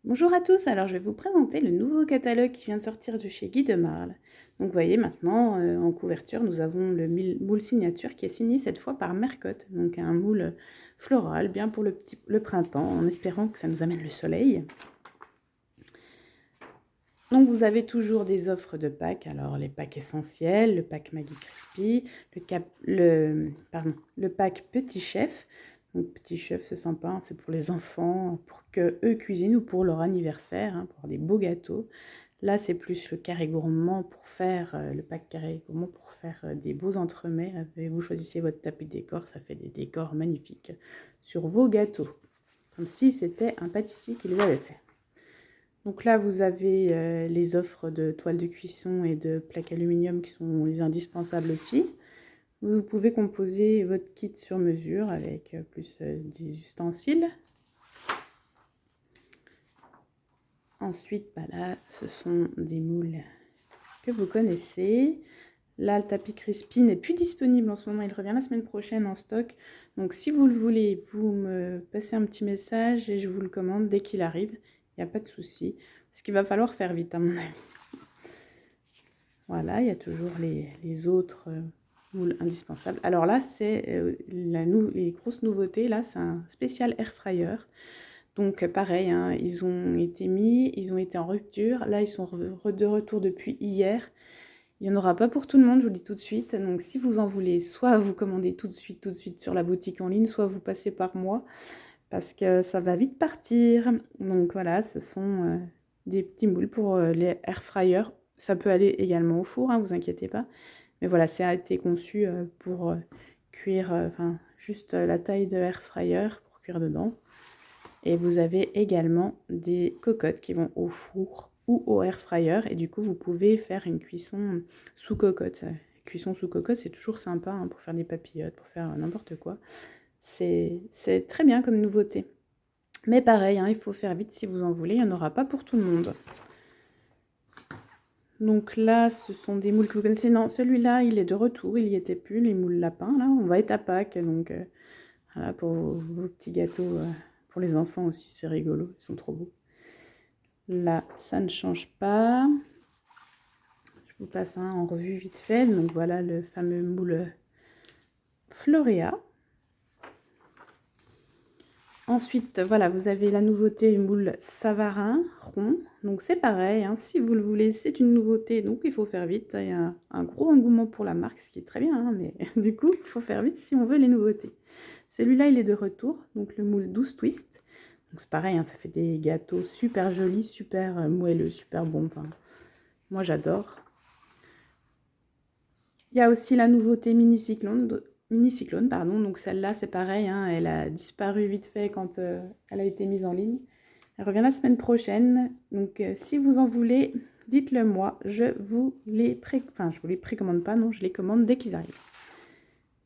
Bonjour à tous, alors je vais vous présenter le nouveau catalogue qui vient de sortir de chez Guy de Marle. Donc vous voyez maintenant en couverture nous avons le moule signature qui est signé cette fois par Mercotte. Donc un moule floral bien pour le printemps en espérant que ça nous amène le soleil. Donc vous avez toujours des offres de packs, alors les packs essentiels, le pack Maggi Crispy, le pack Petit Chef. Donc Petit Chef c'est sympa, hein, c'est pour les enfants, pour que eux cuisinent ou pour leur anniversaire, hein, pour des beaux gâteaux. Là c'est plus le carré gourmand pour faire, le pack carré gourmand pour faire des beaux entremets. Et vous choisissez votre tapis de décor, ça fait des décors magnifiques sur vos gâteaux. Comme si c'était un pâtissier qui les avait fait. Donc là, vous avez les offres de toiles de cuisson et de plaques aluminium qui sont les indispensables aussi. Vous pouvez composer votre kit sur mesure avec plus des ustensiles. Ensuite, là, ce sont des moules que vous connaissez. Là, le tapis Crispy n'est plus disponible en ce moment. Il revient la semaine prochaine en stock. Donc, si vous le voulez, vous me passez un petit message et je vous le commande dès qu'il arrive. Il n'y a pas de souci. Parce qu'il va falloir faire vite, à mon avis. Voilà, il y a toujours les autres moules indispensables. Alors là, c'est les grosses nouveautés. Là, c'est un spécial air fryer. Donc pareil, hein, ils ont été en rupture. Là, ils sont de retour depuis hier. Il n'y en aura pas pour tout le monde, je vous le dis tout de suite. Donc si vous en voulez, soit vous commandez tout de suite sur la boutique en ligne, soit vous passez par moi, parce que ça va vite partir. Donc voilà, ce sont des petits moules pour les air fryers. Ça peut aller également au four, hein, vous inquiétez pas. Mais voilà, ça a été conçu pour cuire, juste la taille de air fryer pour cuire dedans. Et vous avez également des cocottes qui vont au four ou au air fryer. Et du coup, vous pouvez faire une cuisson sous cocotte. Cuisson sous cocotte, c'est toujours sympa, hein, pour faire des papillotes, pour faire n'importe quoi. C'est très bien comme nouveauté. Mais pareil, hein, il faut faire vite si vous en voulez. Il n'y en aura pas pour tout le monde. Donc là, ce sont des moules que vous connaissez. Non, celui-là, il est de retour. Il n'y était plus, les moules lapins. Là, on va être à Pâques. Donc voilà, pour vos petits gâteaux. Pour les enfants aussi, c'est rigolo. Ils sont trop beaux. Là, ça ne change pas. Je vous passe en revue vite fait. Donc voilà le fameux moule Floréa. Ensuite, voilà, vous avez la nouveauté moule Savarin rond. Donc c'est pareil, hein, si vous le voulez, c'est une nouveauté, donc il faut faire vite. Il y a un gros engouement pour la marque, ce qui est très bien, hein, mais du coup, il faut faire vite si on veut les nouveautés. Celui-là, il est de retour, donc le moule 12 twist. Donc c'est pareil, hein, ça fait des gâteaux super jolis, super moelleux, super bons. Enfin, moi, j'adore. Il y a aussi la nouveauté mini cyclone, pardon. Donc celle-là, c'est pareil, hein, elle a disparu vite fait quand elle a été mise en ligne. Elle revient la semaine prochaine. Donc si vous en voulez, dites-le moi. Je vous les précommande pas, non, je les commande dès qu'ils arrivent.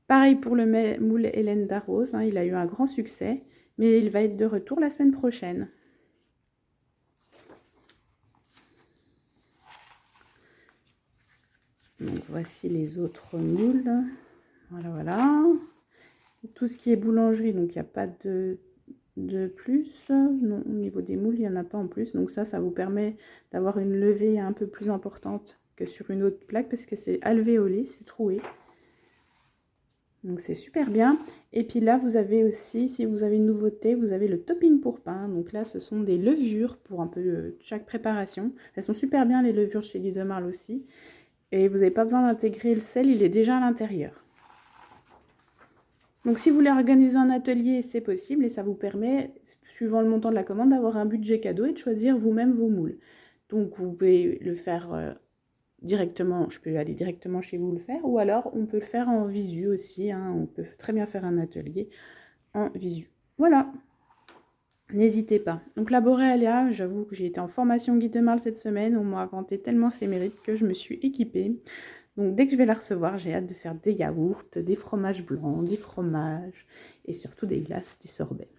Pareil pour le moule Hélène Darroze, hein, il a eu un grand succès, mais il va être de retour la semaine prochaine. Donc voici les autres moules. Voilà. Tout ce qui est boulangerie, donc il n'y a pas de plus. Non, au niveau des moules, il n'y en a pas en plus. Donc ça vous permet d'avoir une levée un peu plus importante que sur une autre plaque parce que c'est alvéolé, c'est troué. Donc c'est super bien. Et puis là, vous avez aussi, si vous avez une nouveauté, vous avez le topping pour pain. Donc là, ce sont des levures pour un peu chaque préparation. Elles sont super bien, les levures chez Guy de Marle aussi. Et vous n'avez pas besoin d'intégrer le sel, il est déjà à l'intérieur. Donc si vous voulez organiser un atelier, c'est possible et ça vous permet, suivant le montant de la commande, d'avoir un budget cadeau et de choisir vous-même vos moules. Donc vous pouvez le faire directement, je peux aller directement chez vous le faire, ou alors on peut le faire en visu aussi, hein, on peut très bien faire un atelier en visu. Voilà, n'hésitez pas. Donc la Boréalia, j'avoue que j'ai été en formation Guy de Marle cette semaine, on m'a vanté tellement ses mérites que je me suis équipée. Donc dès que je vais la recevoir, j'ai hâte de faire des yaourts, des fromages blancs, des fromages et surtout des glaces, des sorbets.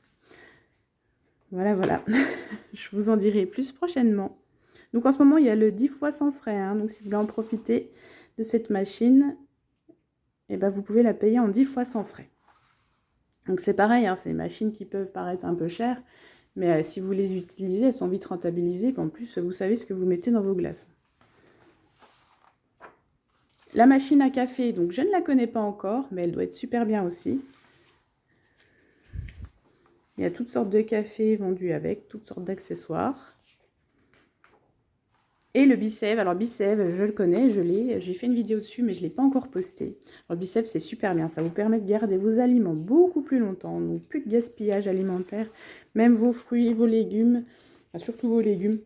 Voilà. Je vous en dirai plus prochainement. Donc en ce moment, il y a le 10 fois sans frais. Hein, donc si vous voulez en profiter de cette machine, vous pouvez la payer en 10 fois sans frais. Donc c'est pareil, hein, c'est des machines qui peuvent paraître un peu chères, Mais si vous les utilisez, elles sont vite rentabilisées. En plus, vous savez ce que vous mettez dans vos glaces. La machine à café, donc je ne la connais pas encore, mais elle doit être super bien aussi. Il y a toutes sortes de cafés vendus avec, toutes sortes d'accessoires. Et le Bicève, alors Bicève, je le connais, j'ai fait une vidéo dessus, mais je ne l'ai pas encore posté. Alors Bicève, c'est super bien, ça vous permet de garder vos aliments beaucoup plus longtemps, donc plus de gaspillage alimentaire, même vos fruits, vos légumes, enfin, surtout vos légumes,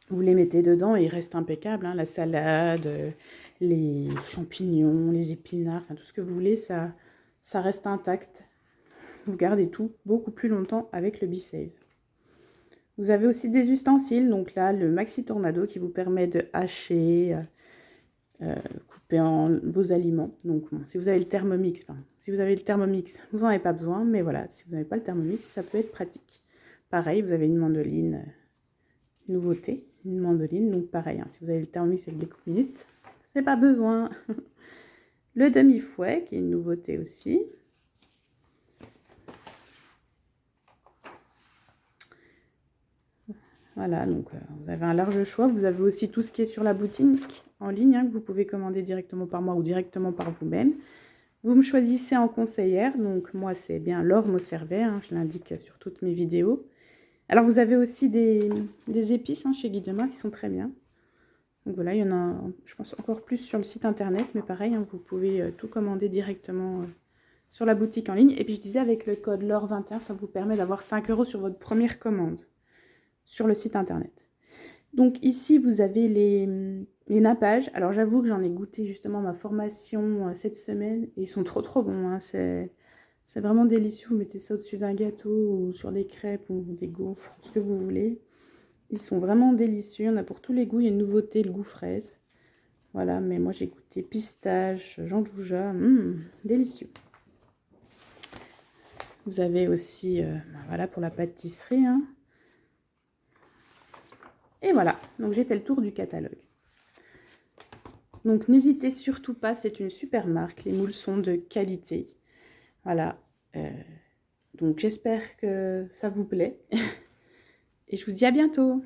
vous les mettez dedans et ils restent impeccables, hein, la salade, les champignons, les épinards, enfin tout ce que vous voulez, ça reste intact. Vous gardez tout beaucoup plus longtemps avec le Bicève. Vous avez aussi des ustensiles, donc là, le Maxi Tornado qui vous permet de hacher, couper vos aliments. Donc, bon, si vous avez le Thermomix, si vous avez le Thermomix, vous n'en avez pas besoin, mais voilà, si vous n'avez pas le Thermomix, ça peut être pratique. Pareil, vous avez une mandoline, nouveauté, une mandoline, donc pareil, hein, si vous avez le Thermomix avec des coupe minutes, c'est pas besoin. Le demi-fouet, qui est une nouveauté aussi. Voilà, donc vous avez un large choix. Vous avez aussi tout ce qui est sur la boutique en ligne, hein, que vous pouvez commander directement par moi ou directement par vous-même. Vous me choisissez en conseillère, donc moi c'est bien Laure Mosservet, hein, je l'indique sur toutes mes vidéos. Alors vous avez aussi des épices, hein, chez Guy Demain qui sont très bien. Donc voilà, il y en a, je pense, encore plus sur le site internet, mais pareil, hein, vous pouvez tout commander directement sur la boutique en ligne. Et puis je disais, avec le code LAURE21, ça vous permet d'avoir 5 € sur votre première commande sur le site internet. Donc ici, vous avez les nappages. Alors j'avoue que j'en ai goûté justement ma formation cette semaine. Et ils sont trop bons, hein. C'est vraiment délicieux. Vous mettez ça au-dessus d'un gâteau ou sur des crêpes ou des gaufres, ce que vous voulez. Ils sont vraiment délicieux. On a pour tous les goûts. Il y a une nouveauté, le goût fraise. Voilà, mais moi j'ai goûté pistache, jandouja. Délicieux. Vous avez aussi, voilà, pour la pâtisserie, hein. Et voilà, donc j'ai fait le tour du catalogue. Donc n'hésitez surtout pas, c'est une super marque, les moules sont de qualité. Voilà, donc j'espère que ça vous plaît. Et je vous dis à bientôt.